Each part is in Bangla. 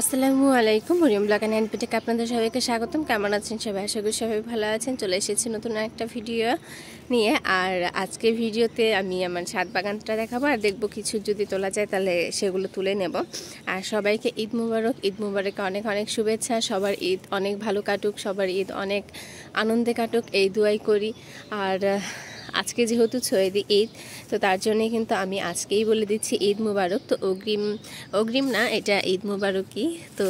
আসসালামু আলাইকুম মরিয়ম ব্লগ এন্ড পিটিকে আপনাদের সবাইকে স্বাগতম। কেমন আছেন সবাই? আশা করি সবাই ভালো আছেন। চলে এসেছি নতুন একটা ভিডিও নিয়ে। আর আজকে ভিডিওতে আমি আমার ছাদ বাগানটা দেখাবো আর দেখবো কিছু যদি তোলা যায় তাহলে সেগুলো তুলে নেব। আর সবাইকে ঈদ মুবারক। ঈদ মুবারকে অনেক অনেক শুভেচ্ছা। সবার ঈদ অনেক ভালো কাটুক, সবার ঈদ অনেক আনন্দে কাটুক এই দোয়াই করি। আর আজকে যেহেতু ছয়দি ঈদ, তো তার জন্যে কিন্তু আমি আজকেই বলে দিচ্ছি ঈদ মুবারক। তো অগ্রিম না, এটা ঈদ মুবারকই। তো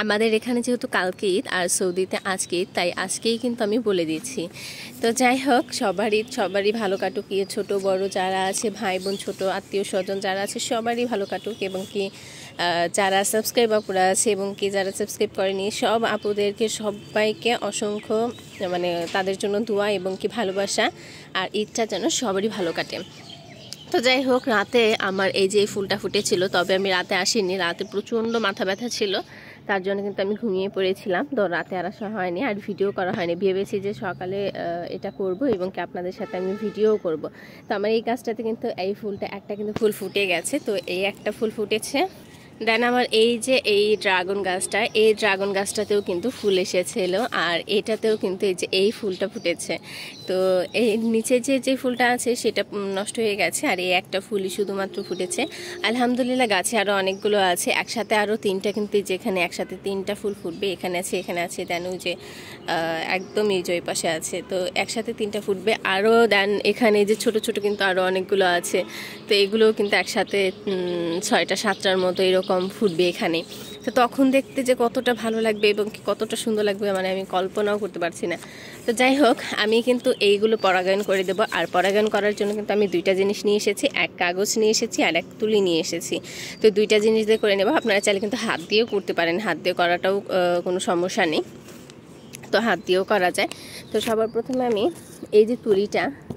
আমাদের এখানে যেহেতু কালকে ঈদ আর সৌদিতে আজকে ঈদ, তাই আজকেই কিন্তু আমি বলে দিচ্ছি। তো যাই হোক, সবার ঈদ সবারই ভালো কাটুক। ছোট বড় যারা আছে, ভাই বোন ছোট আত্মীয় স্বজন যারা আছে সবারই ভালো কাটুক। এবং কি যারা সাবস্ক্রাইব আপুরা আছে এবং কি যারা সাবস্ক্রাইব করেনি সব আপুদেরকে সবাইকে অসংখ্য মানে তাদের জন্য দোয়া এবং কি ভালোবাসা। আর ঈদটা যেন সবারই ভালো কাটে। তো যাই হোক, রাতে আমার এই যে ফুলটা ফুটেছিল, তবে আমি রাতে আসিনি। রাতে প্রচণ্ড মাথা ব্যথা ছিল, তার জন্য কিন্তু আমি ঘুমিয়ে পড়েছিলাম। তো রাতে আর আসা হয়নি আর ভিডিও করা হয়নি। ভেবেছি যে সকালে এটা করব এবং কি আপনাদের সাথে আমি ভিডিও করব। তো আমার এই গাছটাতে কিন্তু এই ফুলটা একটা কিন্তু ফুল ফুটে গেছে। তো এই একটা ফুল ফুটেছে। দেন আমার এই যে এই ড্রাগন গাছটাতেও কিন্তু ফুল এসেছিল। আর এটাতেও কিন্তু এই যে এই ফুলটা ফুটেছে। তো এই নিচে যে ফুলটা আছে সেটা নষ্ট হয়ে গেছে, আর এই একটা ফুলই শুধুমাত্র ফুটেছে। আলহামদুলিল্লাহ গাছে আরও অনেকগুলো আছে, একসাথে আরও তিনটা, কিন্তু যেখানে একসাথে তিনটা ফুল ফুটবে এখানে আছে, এখানে আছে, দেন ওই যে একদম এই যে পাশে আছে। তো একসাথে তিনটা ফুটবে আরও। দেন এখানে যে ছোট ছোট কিন্তু আরও অনেকগুলো আছে। তো এগুলোও কিন্তু একসাথে 6টা 7টার মতো এরকম ফুটবে এখানে। তো তখন দেখতে যে কতটা ভালো লাগবে এবং কতটা সুন্দর লাগবে মানে আমি কল্পনাও করতে পারছি না। তো যাই হোক, আমি কিন্তু এইগুলো পরাগায়ন করে দেবো। আর পরাগায়ন করার জন্য কিন্তু আমি দুইটা জিনিস নিয়ে এসেছি, এক কাগজ নিয়ে এসেছি আর এক তুলি নিয়ে এসেছি। তো দুইটা জিনিস দিয়ে করে নেব। আপনারা চাইলে কিন্তু হাত দিয়েও করতে পারেন, হাত দিয়ে করাটাও কোনো সমস্যা নেই। তো হাত দিয়েও করা যায়। তো সবার প্রথমে আমি এই যে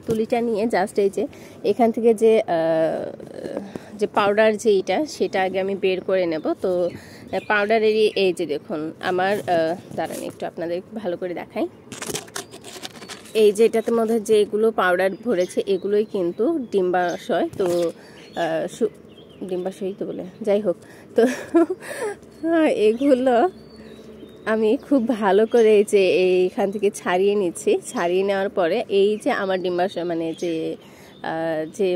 তুলিটা নিয়ে জাস্ট এই যে এখান থেকে যে পাউডার যেইটা সেটা আগে আমি বের করে নেব। তো পাউডারেরই এই যে দেখুন আমার দাঁড়ান একটু আপনাদের ভালো করে দেখাই। এই যে এটাতে মধ্যে যেগুলো পাউডার ভরেছে এগুলোই কিন্তু ডিম্বাশয়। তো ডিম্বাশয়ই তো বলে, যাই হোক। তো এগুলো আমি খুব ভালো করে এই যে এইখান থেকে ছাড়িয়ে নিচ্ছি। ছাড়িয়ে নেওয়ার পরে এই যে আমার ডিম্বাশয় মানে যে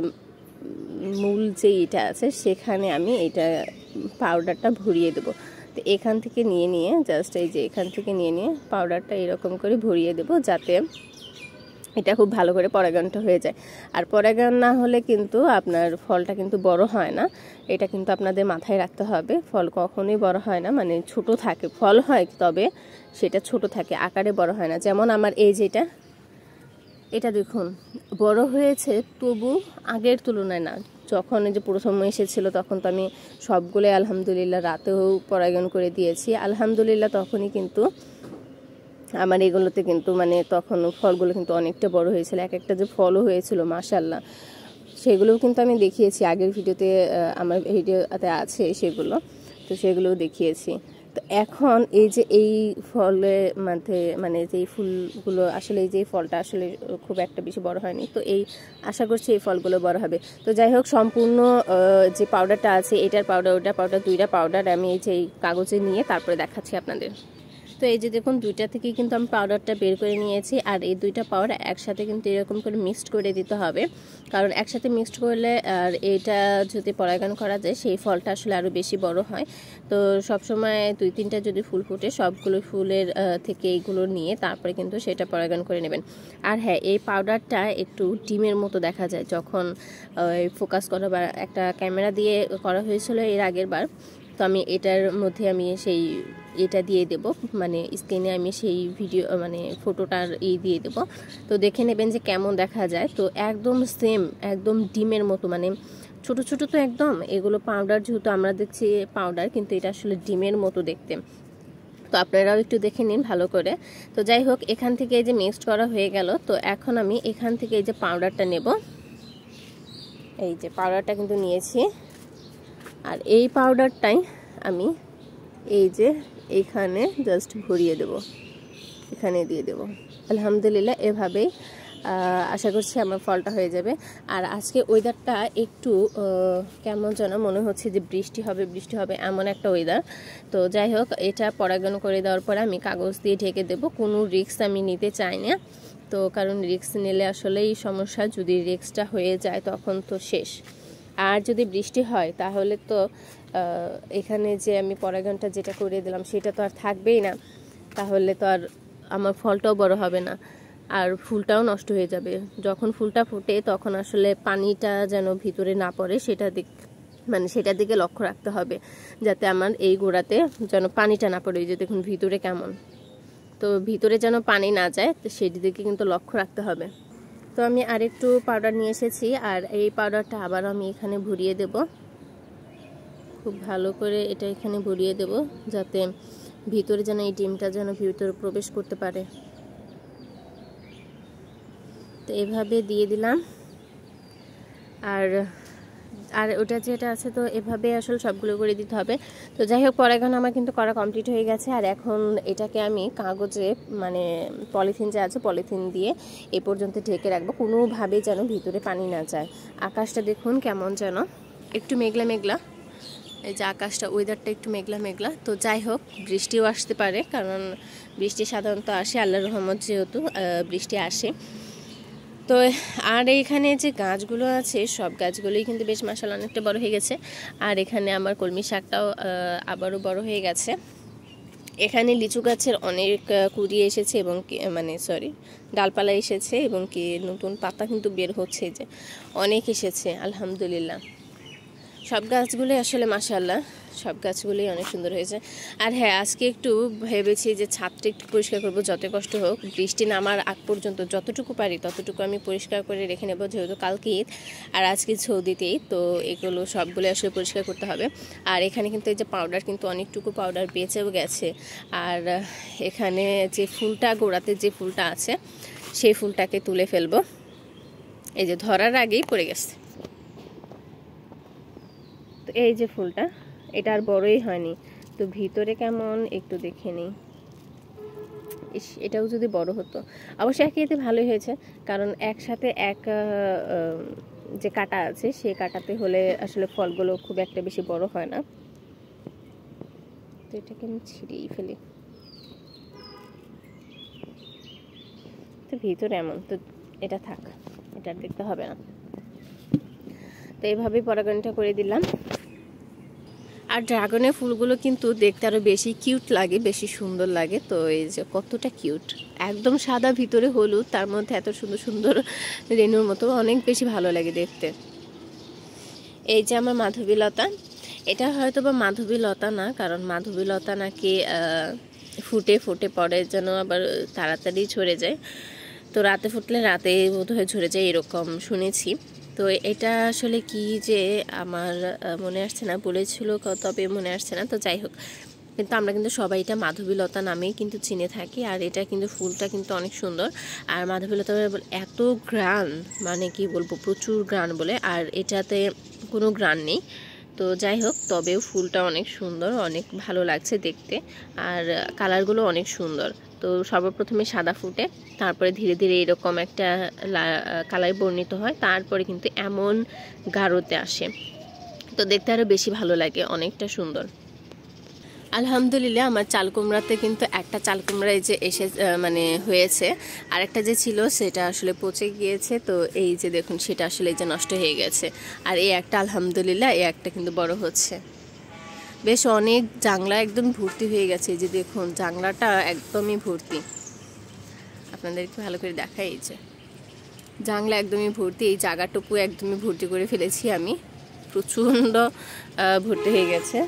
মূল যে এটা আছে সেখানে আমি এটা পাউডারটা ভরিয়ে দেবো। তো এখান থেকে নিয়ে জাস্ট এই যে এখান থেকে নিয়ে পাউডারটা এরকম করে ভরিয়ে দেবো, যাতে এটা খুব ভালো করে পরাগায়নটা হয়ে যায়। আর পরাগায়ন না হলে কিন্তু আপনার ফলটা কিন্তু বড় হয় না। এটা কিন্তু আপনাদের মাথায় রাখতে হবে। ফল কখনোই বড় হয় না, মানে ছোট থাকে। ফল হয় তবে সেটা ছোট থাকে, আকারে বড় হয় না। যেমন আমার এই যেটা, এটা দেখুন বড় হয়েছে তবু আগের তুলনায় না। যখন এই যে প্রথম এসেছিল তখন তো আমি সবগুলোই আলহামদুলিল্লাহ রাতেও পরাগায়ন করে দিয়েছি আলহামদুলিল্লাহ। তখনই কিন্তু আমার এগুলোতে কিন্তু মানে তখন ফলগুলো কিন্তু অনেকটা বড় হয়েছিল। এক একটা যে ফলও হয়েছিল মাশাআল্লাহ, সেগুলোও কিন্তু আমি দেখিয়েছি আগের ভিডিওতে, আমার ভিডিওতে আছে সেগুলো। তো সেগুলোও দেখিয়েছি। তো এখন এই যে এই ফলের মধ্যে মানে যে ফুলগুলো আসলে এই যে ফলটা আসলে খুব একটা বেশি বড় হয়নি। তো এই আশা করছি এই ফলগুলো বড় হবে। তো যাই হোক, সম্পূর্ণ যে পাউডারটা আছে এটার পাউডার ওটার পাউডার দুইটা পাউডার আমি এই যে এই কাগজে নিয়ে তারপরে দেখাচ্ছি আপনাদের। তো এই যে দেখুন দুইটা থেকেই কিন্তু আমি পাউডারটা বের করে নিয়েছি। আর এই দুইটা পাউডার একসাথে কিন্তু এরকম করে মিক্সড করে দিতে হবে, কারণ একসাথে মিক্সড করলে আর এটা যদি পরাগায়ন করা যায় সেই ফলটা আসলে আরও বেশি বড় হয়। তো সবসময় 2-3টা যদি ফুল ফুটে সবগুলো ফুলের থেকে এইগুলো নিয়ে তারপরে কিন্তু সেটা পরাগায়ন করে নেবেন। আর হ্যাঁ, এই পাউডারটা একটু ডিমের মতো দেখা যায় যখন ফোকাস করা বা একটা ক্যামেরা দিয়ে করা হয়েছিল এর আগের বার। তো আমি এটার মধ্যে আমি সেই এটা দিয়ে দেব, মানে স্ক্রিনে আমি সেই ভিডিও মানে ফটোটার দিয়ে দেব। তো দেখে নেবেন যে কেমন দেখা যায়। তো একদম সেম, একদম ডিমের মতো, মানে ছোট ছোট তো একদম। এগুলো পাউডার যেহেতু আমরা দেখছি পাউডার, কিন্তু এটা আসলে ডিমের মতো দেখতে। তো আপনারাও একটু দেখে নিন ভালো করে। তো যাই হোক, এখান থেকে এই যে মিক্সড করা হয়ে গেল। তো এখন আমি এখান থেকে এই যে পাউডারটা নেব। এই যে পাউডারটা কিন্তু নিয়েছি, আর এই পাউডারটাই আমি এই যে এইখানে জাস্ট ভরিয়ে দেব, এখানে দিয়ে দেব। আলহামদুলিল্লাহ এভাবেই আশা করছি আমার ফলটা হয়ে যাবে। আর আজকে ওয়েদারটা একটু কেমন যেন মনে হচ্ছে যে বৃষ্টি হবে এমন একটা ওয়েদার। তো যাই হোক, এটা পরাগায়ন করে দেওয়ার পরে আমি কাগজ দিয়ে ঢেকে দেব। কোনো রিস্ক আমি নিতে চাই না, তো কারণ রিস্ক নিলে আসলেই সমস্যা। যদি রিস্কটা হয়ে যায় তখন তো শেষ। আর যদি বৃষ্টি হয় তাহলে তো এখানে যে আমি পরাগায়নটা যেটা করে দিলাম সেটা তো আর থাকবেই না, তাহলে তো আর আমার ফলটাও বড় হবে না, আর ফুলটাও নষ্ট হয়ে যাবে। যখন ফুলটা ফোটে তখন আসলে পানিটা যেন ভিতরে না পড়ে সেটার দিকে লক্ষ্য রাখতে হবে, যাতে আমার এই গোড়াতে যেন পানিটা না পড়ে। যে দেখুন ভিতরে কেমন, তো ভিতরে যেন পানি না যায়, তো সেটির দিকে কিন্তু লক্ষ্য রাখতে হবে। তো আমি আরেকটু পাউডার নিয়ে এসেছি, আর এই পাউডারটা আবার আমি এখানে ভরিয়ে দেব। খুব ভালো করে এটা এখানে ভরিয়ে দেব, যাতে ভিতরে যেন এই ডিমটা যেন ভিতরে প্রবেশ করতে পারে। তো এভাবে দিয়ে দিলাম। আর ওটা যেটা আছে, তো এভাবে আসলে সবগুলো করে দিতে হবে। তো যাই হোক, পরাগায়ন আমার কিন্তু করা কমপ্লিট হয়ে গেছে। আর এখন এটাকে আমি কাগজে পলিথিন যে আছে পলিথিন দিয়ে এই পর্যন্ত ঢেকে রাখবো, কোনোভাবে যেন ভিতরে পানি না যায়। আকাশটা দেখুন কেমন যেন একটু মেঘলা মেঘলা, এই যে আকাশটা ওয়েদারটা একটু মেঘলা মেঘলা। তো যাই হোক, বৃষ্টিও আসতে পারে, কারণ বৃষ্টি সাধারণত আসে, আল্লাহর রহমত যেহেতু বৃষ্টি আসে। তো আর এইখানে যে গাছগুলো আছে সব গাছগুলোই কিন্তু বেশ মাশাআল্লাহ অনেকটা বড় হয়ে গেছে। আর এখানে আমার কলমি শাকটাও আবারও বড় হয়ে গেছে। এখানে লিচু গাছের অনেক কুড়ি এসেছে এবং ডালপালা এসেছে, এবং কি নতুন পাতা কিন্তু বের হচ্ছে, যে অনেক এসেছে আলহামদুলিল্লাহ। সব গাছগুলোই আসলে মাশাআল্লাহ, সব গাছগুলোই অনেক সুন্দর হয়েছে। আর হ্যাঁ, আজকে একটু ভেবেছি যে ছাদটা একটু পরিষ্কার করবো, যত কষ্ট হোক। বৃষ্টি নামার আগ পর্যন্ত যতটুকু পারি ততটুকু আমি পরিষ্কার করে রেখে নেবো, যেহেতু কালকে ঈদ আর আজকে সৌদিতে ঈদ, তো এগুলো সবগুলো আসলে পরিষ্কার করতে হবে। আর এখানে কিন্তু এই যে পাউডার, কিন্তু অনেকটুকু পাউডার বেঁচেও গেছে। আর এখানে যে ফুলটা, গোড়াতে যে ফুলটা আছে সেই ফুলটাকে তুলে ফেলবো। এই যে ধরার আগেই পড়ে গেছে। তো এই যে ফুলটা, এটা আর বড়ই হয়নি, তো ভিতরে কেমন একটু দেখে নিই। এটাও যদি বড় হতো, অবশ্যই একই এতে ভালোই হয়েছে, কারণ একসাথে যে কাটা আছে সেই কাটাতে হলে আসলে ফলগুলো খুব একটা বেশি বড় হয় না। তো এটাকে আমি ছিঁড়েই ফেলি। তো ভিতরে এমন, তো এটা থাক, এটা দেখতে হবে না। তো এইভাবেই পরাগায়নটা করে দিলাম। আর ড্রাগনের ফুলগুলো কিন্তু দেখতে আরও বেশি কিউট লাগে, বেশি সুন্দর লাগে। তো এই যে কতটা কিউট, একদম সাদা ভিতরে হলুদ, তার মধ্যে এত সুন্দর সুন্দর রেণুর মতো, অনেক বেশি ভালো লাগে দেখতে। এই যে আমার মাধবীলতা, এটা হয়তো বা মাধবীলতা না, কারণ মাধবীলতা নাকি ফুটে পড়ে যেন আবার তাড়াতাড়ি ঝরে যায়। তো রাতে ফুটলে রাতে বোধহয় ঝরে যায়, এরকম শুনেছি। তো এটা আসলে কি যে আমার মনে আসছে না, বলেছিল তবে মনে আসছে না। তো যাই হোক, কিন্তু আমরা কিন্তু সবাই এটা মাধবীলতা নামেই কিন্তু চিনে থাকি। আর এটা কিন্তু ফুলটা কিন্তু অনেক সুন্দর। আর মাধবীলতা এত ঘ্রাণ, মানে কি বলবো, প্রচুর ঘ্রাণ বলে। আর এটাতে কোনো ঘ্রাণ নেই। তো যাই হোক, তবেও ফুলটা অনেক সুন্দর, অনেক ভালো লাগছে দেখতে। আর কালারগুলো অনেক সুন্দর। তো সর্বপ্রথমে সাদা ফুটে, তারপরে ধীরে ধীরে এরকম একটা কালার বর্ণিত হয়, তারপরে কিন্তু এমন গাঢ়তে আসে, তো দেখতে আরও বেশি ভালো লাগে, অনেকটা সুন্দর। আলহামদুলিল্লাহ, আমার চাল কুমড়াতে কিন্তু একটা চাল কুমড়া এই যে হয়েছে, আর একটা যে ছিল সেটা আসলে পচে গিয়েছে। তো এই যে দেখুন, সেটা আসলে এই যে নষ্ট হয়ে গেছে। আর এই একটা আলহামদুলিল্লাহ, এই একটা কিন্তু বড় হচ্ছে। বেশ অনেক জাংলা একদম ভর্তি হয়ে গেছে, এই যে দেখুন জাংলাটা একদমই ভর্তি। আপনাদেরকে ভালো করে দেখাই, এই যে জাংলা একদমই ভর্তি, এই জায়গাটুকু একদমই ভর্তি করে ফেলেছি আমি, প্রচণ্ড ভর্তি হয়ে গেছে।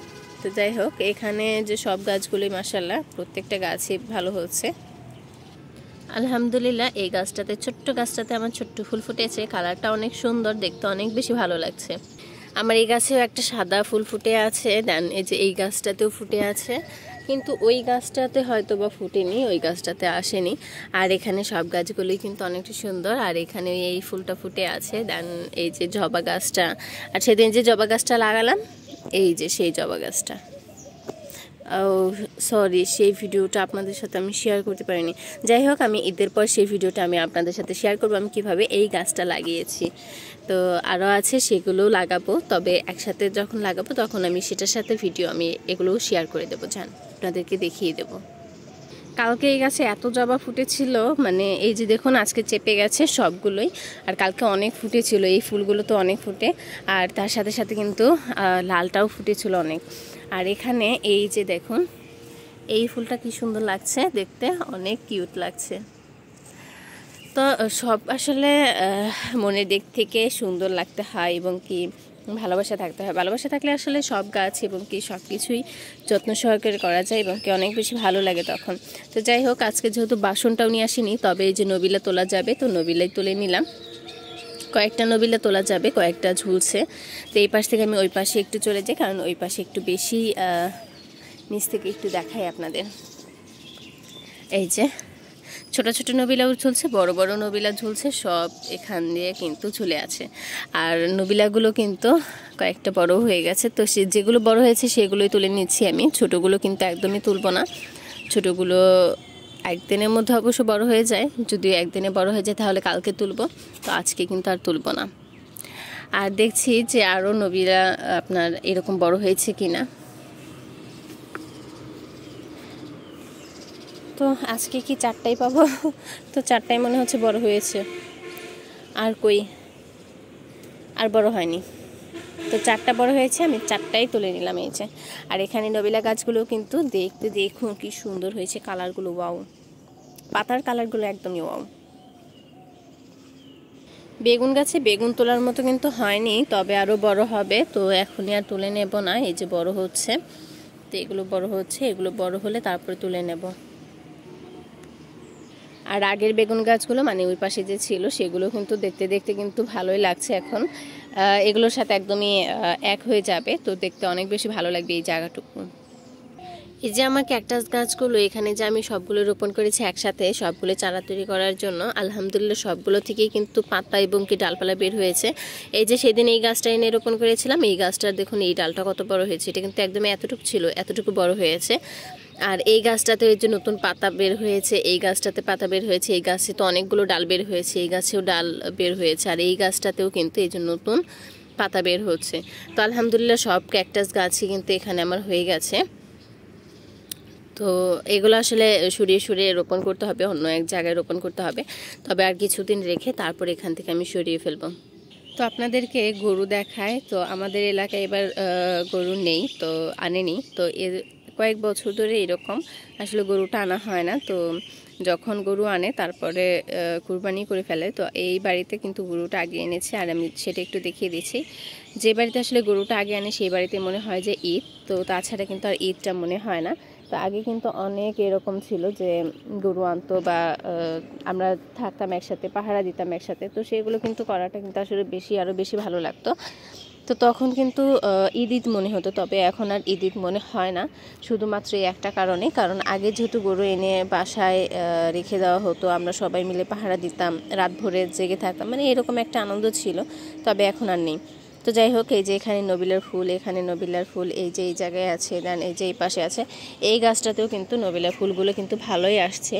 তো যাই হোক, এখানে যে সব গাছগুলোই মাশাআল্লাহ প্রত্যেকটা গাছই ভালো হচ্ছে আলহামদুলিল্লাহ। এই গাছটাতে, ছোট্ট গাছটাতে আমার ছোট্ট ফুল ফুটেছে, কালারটা অনেক সুন্দর, দেখতে অনেক বেশি ভালো লাগছে। আমার এই গাছেও একটা সাদা ফুল ফুটে আছে, দেন এই যে এই গাছটাতেও ফুটে আছে, কিন্তু ওই গাছটাতে হয়তো বা ফুটেনি, ওই গাছটাতে আসেনি। আর এখানে সব গাছগুলোই কিন্তু অনেকটা সুন্দর। আর এখানে এই ফুলটা ফুটে আছে, দেন এই যে জবা গাছটা, আর সেদিন যে জবা গাছটা লাগালাম, এই যে সেই জবা গাছটা। সরি, সেই ভিডিওটা আপনাদের সাথে আমি শেয়ার করতে পারিনি। যাই হোক, আমি ঈদের পর সেই ভিডিওটা আমি আপনাদের সাথে শেয়ার করবো, আমি কিভাবে এই গাছটা লাগিয়েছি। তো আরও আছে, সেগুলোও লাগাবো, তবে একসাথে যখন লাগাবো তখন আমি সেটার সাথে ভিডিও আমি এগুলোও শেয়ার করে দেবো, জান, আপনাদেরকে দেখিয়ে দেবো। কালকে এই গাছে এত জবা ফুটেছিল, মানে এই যে দেখুন আজকে চেপে গেছে সবগুলোই, আর কালকে অনেক ফুটেছিল, এই ফুলগুলো তো অনেক ফুটে, আর তার সাথে সাথে কিন্তু লালটাও ফুটেছিল অনেক। আর এখানে এই যে দেখুন এই ফুলটা কি সুন্দর লাগছে দেখতে, অনেক কিউট লাগছে। তো সব আসলে মনের দিক থেকে সুন্দর লাগতে হয় এবং কি ভালোবাসা থাকতে হয়। ভালোবাসা থাকলে আসলে সব গাছ এবং কি সব কিছুই যত্ন সহকারে করা যায় এবং কি অনেক বেশি ভালো লাগে তখন। তো যাই হোক, আজকে যেহেতু বাসনটাও নিয়ে আসিনি, তবে এই যে নবিলা তোলা যাবে, তো নবিলাই তুলে নিলাম। কয়েকটা নবিলা তোলা যাবে, কয়েকটা ঝুলছে। তো এই পাশ থেকে আমি ওই পাশে একটু চলে যাই, কারণ ওই পাশে একটু বেশি নিচ থেকে একটু দেখাই আপনাদের। এই যে ছোট ছোট নবিলাও ঝুলছে, বড় বড় নবিলা ঝুলছে, সব এখান দিয়ে কিন্তু ঝুলে আছে। আর নবিলাগুলো কিন্তু কয়েকটা বড় হয়ে গেছে, তো যেগুলো বড় হয়েছে সেগুলোই তুলে নিচ্ছি আমি, ছোটোগুলো কিন্তু একদমই তুলব না। ছোটোগুলো একদিনের মধ্যে অবশ্য বড় হয়ে যায়, যদি একদিনে বড় হয়ে যায় তাহলে কালকে তুলব, তো আজকে কিন্তু আর তুলব না। আর দেখছি যে আরও নবিলা আপনার এরকম বড় হয়েছে কিনা। তো আজকে কি 4টাই পাবো? তো 4টাই মনে হচ্ছে বড় হয়েছে, আর কই আর বড় হয়নি। তো 4টা বড় হয়েছে, আমি 4টাই তুলে নিলাম। এই যে, আর এখানে নবিলা গাছগুলো কিন্তু দেখতে দেখুন কি সুন্দর হয়েছে, কালারগুলো ওয়াও, পাতার কালারগুলো একদমই ওয়াও। বেগুন গাছে বেগুন তোলার মতো কিন্তু হয়নি, তবে আরও বড় হবে, তো এখনই আর তুলে নেব না। এই যে বড় হচ্ছে, তো এগুলো বড় হচ্ছে, এগুলো বড় হলে তারপরে তুলে নেব। আর আগের বেগুন গাছগুলো মানে ওই পাশে যে ছিল সেগুলো কিন্তু দেখতে দেখতে কিন্তু ভালোই লাগছে এখন, এগুলোর সাথে একদমই এক হয়ে যাবে, তো দেখতে অনেক বেশি ভালো লাগবে এই জায়গাটুকু। এই যে আমার ক্যাকটাস গাছগুলো এখানে যে আমি সবগুলো রোপণ করেছি একসাথে, সবগুলো চারা তৈরি করার জন্য, আলহামদুলিল্লাহ সবগুলো থেকেই কিন্তু পাতা এবং কি ডালপালা বের হয়েছে। এই যে সেদিন এই গাছটা এনে রোপণ করেছিলাম, এই গাছটার দেখুন এই ডালটা কত বড় হয়েছে, এটা কিন্তু একদমই এতটুকু ছিল, এতটুকু বড় হয়েছে। আর এই গাছটাতে এই যে নতুন পাতা বের হয়েছে, এই গাছটাতে পাতা বের হয়েছে, এই গাছে তো অনেকগুলো ডাল বের হয়েছে, এই গাছেও ডাল বের হয়েছে, আর এই গাছটাতেও কিন্তু এই যে নতুন পাতা বের হচ্ছে। তো আলহামদুলিল্লাহ সব ক্যাকটাস গাছই কিন্তু এখানে আমার হয়ে গেছে। তো এগুলো আসলে সরিয়ে সরিয়ে রোপণ করতে হবে, অন্য এক জায়গায় রোপণ করতে হবে, তবে আর কিছুদিন রেখে তারপর এখান থেকে আমি সরিয়ে ফেলবো। তো আপনাদেরকে গরু দেখায়, তো আমাদের এলাকায় এবার গরু নেই, তো আনেনি, তো এর কয়েক বছর ধরে এরকম আসলে গরুটা আনা হয় না। তো যখন গরু আনে তারপরে কুরবানি করে ফেলে। তো এই বাড়িতে কিন্তু গরুটা আগে এনেছে, আর আমি সেটা একটু দেখিয়ে দিচ্ছি। যে বাড়িতে আসলে গরুটা আগে আনে সেই বাড়িতে মনে হয় যে ঈদ, তো তাছাড়া কিন্তু আর ঈদটা মনে হয় না। তো আগে কিন্তু অনেক এরকম ছিল যে গরু আনতো বা আমরা থাকতাম একসাথে, পাহারা দিতাম একসাথে, তো সেগুলো কিন্তু করাটা কিন্তু আসলে আরও বেশি ভালো লাগতো। তো তখন কিন্তু ঈদ মনে হতো, তবে এখন আর ঈদ মনে হয় না, শুধুমাত্র এই একটা কারণে, কারণ আগে যেহেতু গরু এনে বাসায় রেখে দেওয়া হতো, আমরা সবাই মিলে পাহারা দিতাম, রাত ভোরে জেগে থাকতাম, মানে এরকম একটা আনন্দ ছিল, তবে এখন আর নেই। তো যাই হোক, এই যে এখানে নবিলার ফুল, এখানে নবিলার ফুল, এই যে এই জায়গায় আছে, দেন এই যে এই পাশে আছে, এই গাছটাতেও কিন্তু নবিলার ফুলগুলো কিন্তু ভালোই আসছে,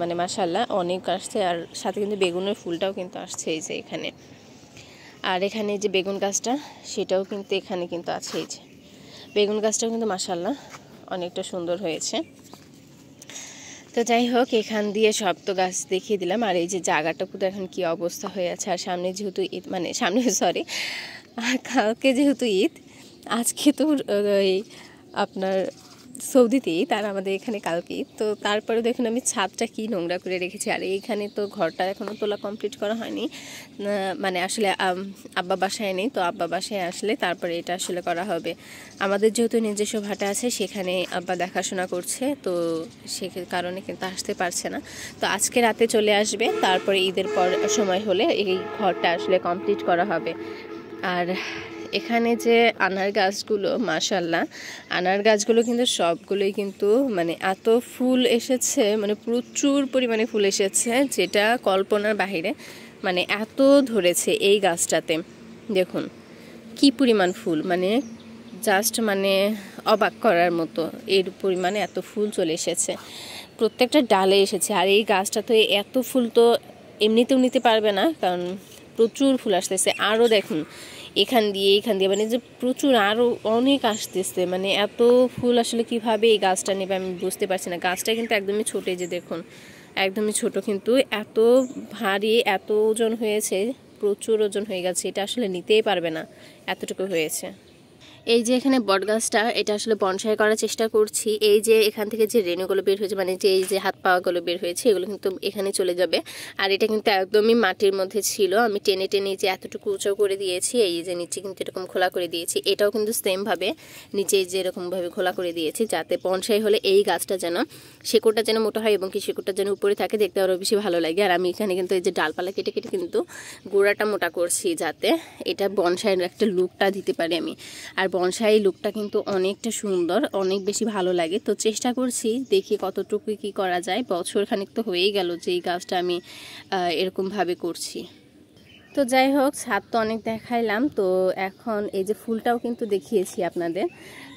মানে মাশাআল্লাহ অনেক আসছে, আর সাথে কিন্তু বেগুনের ফুলটাও কিন্তু আসছে এই যে এখানে। আর এখানে যে বেগুন গাছটা সেটাও কিন্তু এখানে কিন্তু আছে, এই যে বেগুন গাছটাও কিন্তু মাশাআল্লাহ অনেকটা সুন্দর হয়েছে। তো যাই হোক, এখান দিয়ে সব তো গাছ দেখিয়ে দিলাম, আর এই যে জায়গাটা পুরো এখন কি অবস্থা হয়ে আছে। আর সামনে যেহেতু ঈদ, মানে সামনে সরি কালকে যেহেতু ঈদ, আজকে তো আপনার সৌদিতে ঈদ, আর আমাদের এখানে কালকে ঈদ, তো তারপরে দেখুন আমি ছাদটা কি নোংরা করে রেখেছি। আর এইখানে তো ঘরটা এখনও তোলা কমপ্লিট করা হয়নি, মানে আসলে আব্বা বাসায় নেই, তো আব্বা বাসায় আসলে তারপরে এটা আসলে করা হবে। আমাদের যেহেতু নিজস্ব ভাটা আছে, সেখানে আব্বা দেখাশোনা করছে, তো সে কারণে কিন্তু আসতে পারছে না। তো আজকে রাতে চলে আসবে, তারপরে ঈদের পর সময় হলে এই ঘরটা আসলে কমপ্লিট করা হবে। আর এখানে যে আনার গাছগুলো, মাশাআল্লাহ আনার গাছগুলো কিন্তু সবগুলোই কিন্তু মানে এত ফুল এসেছে, মানে প্রচুর পরিমাণে ফুল এসেছে, যেটা কল্পনার বাহিরে, মানে এত ধরেছে এই গাছটাতে। দেখুন কি পরিমাণ ফুল, মানে জাস্ট মানে অবাক করার মতো, এর পরিমাণে এত ফুল চলে এসেছে, প্রত্যেকটা ডালে এসেছে। আর এই গাছটা তো এত ফুল তো এমনিতেও নিতে পারবে না, কারণ প্রচুর ফুল আসতেছে। আরও দেখুন এখান দিয়ে মানে যে প্রচুর আরও অনেক আসতেছে, মানে এত ফুল আসলে কিভাবে এই গাছটা নেবে আমি বুঝতে পারছি না। গাছটা কিন্তু একদমই ছোট, যে দেখুন একদমই ছোট, কিন্তু এত ভারী, এত ওজন হয়েছে, প্রচুর ওজন হয়ে গেছে, এটা আসলে নিতেই পারবে না, এতটুকু হয়েছে। এই যে এখানে বটগাছটা, এটা আসলে বনসাই করার চেষ্টা করছি। এই যে এখান থেকে যে রেণুগুলো বের হয়েছে, মানে যে এই যে হাত পাওয়াগুলো বের হয়েছে, এগুলো কিন্তু এখানে চলে যাবে। আর এটা কিন্তু একদমই মাটির মধ্যে ছিল, আমি টেনে টেনে যে এতটুকু উঁচু করে দিয়েছি। এই যে নিচে কিন্তু এরকম খোলা করে দিয়েছি, এটাও কিন্তু সেমভাবে নিচে যে এরকমভাবে খোলা করে দিয়েছি, যাতে বনসাই হলে এই গাছটা যেন শেকড়টা যেন মোটা হয় এবং কি শেকড়টা যেন উপরে থাকে, দেখতে আরও বেশি ভালো লাগে। আর আমি এখানে কিন্তু এই যে ডালপালা কেটে কেটে কিন্তু গোড়াটা মোটা করছি, যাতে এটা বনসাইয়ের একটা লুকটা দিতে পারি আমি। আর বনসাই লুকটা কিন্তু অনেকটা সুন্দর, অনেক বেশি ভালো লাগে। তো চেষ্টা করছি, দেখি কতটুকু কি করা যায়। বছর খানিক তো হয়েই গেল যে এই গাছটা আমি এরকমভাবে করছি। তো যাই হোক, ছাদ তো অনেক দেখাইলাম, তো এখন এই যে ফুলটাও কিন্তু দেখিয়েছি আপনাদের।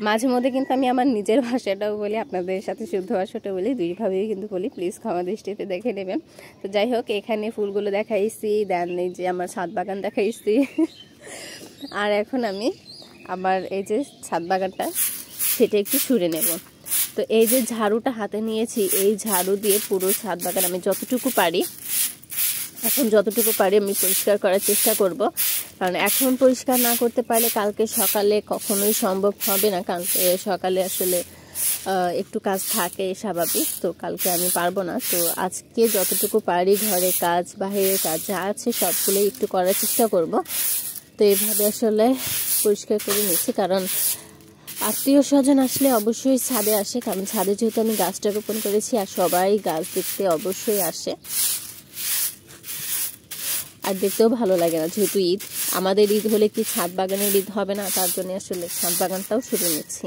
মাঝে মধ্যে কিন্তু আমি আমার নিজের ভাষাটাও বলি, আপনাদের সাথে শুদ্ধ ভাষাটাও বলি, দুইভাবেই কিন্তু বলি, প্লিজ ক্ষমা দৃষ্টিতে দেখে নেবেন। তো যাই হোক, এখানে ফুলগুলো দেখাইছি, দেন এই যে আমার ছাদ বাগান দেখাইছি। আর এখন আমি আমার এই যে ছাদ বাগানটা সেটা একটু ছুঁড়ে নেব। তো এই যে ঝাড়ুটা হাতে নিয়েছি, এই ঝাড়ু দিয়ে পুরো ছাদ বাগান আমি যতটুকু পারি আমি পরিষ্কার করার চেষ্টা করব। কারণ এখন পরিষ্কার না করতে পারলে কালকে সকালে কখনোই সম্ভব হবে না। কালকে সকালে আসলে একটু কাজ থাকে স্বাভাবিক, তো কালকে আমি পারবো না। তো আজকে যতটুকু পারি ঘরে কাজ, বাইরের কাজ যা আছে সবগুলোই একটু করার চেষ্টা করব। তো এইভাবে আসলে পরিষ্কার করে নিচ্ছি, কারণ আত্মীয় স্বজন আসলে অবশ্যই ছাদে আসে, কারণ ছাদে যেহেতু আমি গাছটা রোপণ করেছি আর সবাই গাছ দেখতে অবশ্যই আসে। আর দেখতেও ভালো লাগে না, যেহেতু ঈদ, আমাদের ঈদ হলে কি ছাদ বাগানের ঈদ হবে না? তার জন্য আসলে ছাদ বাগানটাও শুরু নিচ্ছি।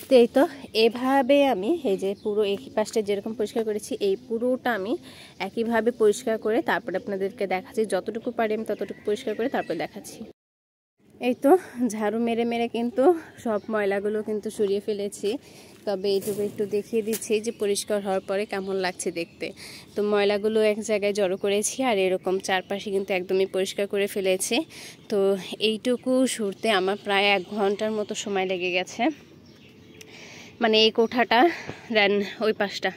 তো এই তো এভাবে আমি এই যে পুরো এই পাশটা যেরকম পরিষ্কার করেছি, এই পুরোটা আমি একইভাবে পরিষ্কার করে তারপরে আপনাদেরকে দেখাচ্ছি। যতটুকু পারি আমি ততটুকু পরিষ্কার করে তারপরে দেখাচ্ছি। এই তো ঝাড়ু মেরে মেরে কিন্তু সব ময়লাগুলো কিন্তু সরিয়ে ফেলেছি, তবে এইটুকু একটু দেখিয়ে দিচ্ছি যে পরিষ্কার হওয়ার পরে কেমন লাগছে দেখতে। তো ময়লাগুলো এক জায়গায় জড়ো করেছি আর এরকম চারপাশে কিন্তু একদমই পরিষ্কার করে ফেলেছি। তো এইটুকু সরতে আমার প্রায় 1 ঘন্টার মতো সময় লেগে গেছে, মানে এই কোঠাটা দেন ওই পাশটা,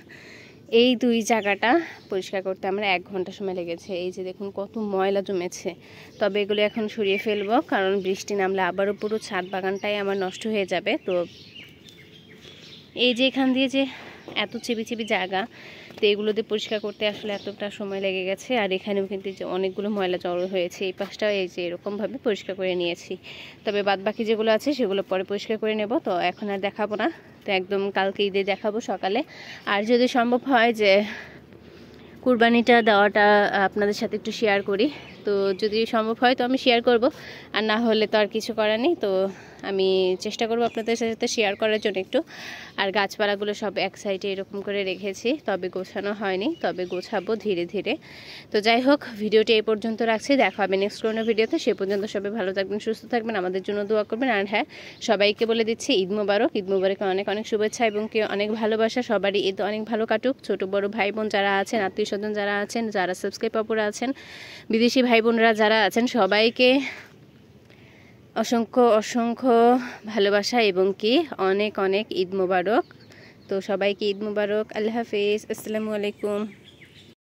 এই 2 জায়গাটা পরিষ্কার করতে আমার 1 ঘন্টা সময় লেগেছে। এই যে দেখুন কত ময়লা জমেছে, তবে এগুলো এখন সরিয়ে ফেলবো, কারণ বৃষ্টি নামলে আবারও পুরো ছাদ বাগানটাই আমার নষ্ট হয়ে যাবে। তো এই যে এখান দিয়ে যে এত চিবি চিবি জায়গা, তো এগুলো দিয়ে পরিষ্কার করতে আসলে এতটা সময় লেগে গেছে। আর এখানেও কিন্তু যে অনেকগুলো ময়লা জড়ো হয়েছে, এই পাশটাও এই যে এরকমভাবে পরিষ্কার করে নিয়েছি। তবে বাদ বাকি যেগুলো আছে সেগুলো পরে পরিষ্কার করে নেব, তো এখন আর দেখাবো না। তো একদম কালকে ঈদে দেখাবো সকালে। আর যদি সম্ভব হয় যে কুরবানিটা দেওয়াটা আপনাদের সাথে একটু শেয়ার করি, তো যদি সম্ভব হয় তো আমি শেয়ার করব, আর না হলে তো আর কিছু করার নেই। তো আমি চেষ্টা করব আপনাদের সাথে শেয়ার করার জন্য একটু। আর গাছপালাগুলো সব এক সাইডে এরকম করে রেখেছি, তবে গোছানো হয়নি, তবে গোছাবো ধীরে ধীরে। তো যাই হোক, ভিডিওটি এই পর্যন্ত রাখছি, দেখা হবে নেক্সট কোনো ভিডিওতে। সে পর্যন্ত সবাই ভালো থাকবেন, সুস্থ থাকবেন, আমাদের জন্য দোয়া করবেন। আর হ্যাঁ, সবাইকে বলে দিচ্ছি ঈদ মোবারক। ঈদ মোবারকে অনেক অনেক শুভেচ্ছা এবং কি অনেক ভালোবাসা। সবারই ঈদ অনেক ভালো কাটুক। ছোট বড় ভাই বোন যারা আছেন, আত্মীয় স্বজন যারা আছেন, যারা সাবস্ক্রাইব অপরা আছেন, বিদেশি ভাই বোনরা যারা আছেন, সবাইকে অসংখ্য অসংখ্য ভালোবাসা এবং কি অনেক অনেক ঈদ মোবারক। তো সবাইকে ঈদ মোবারক। আল্লাহ হাফিজ, আসসালামু আলাইকুম।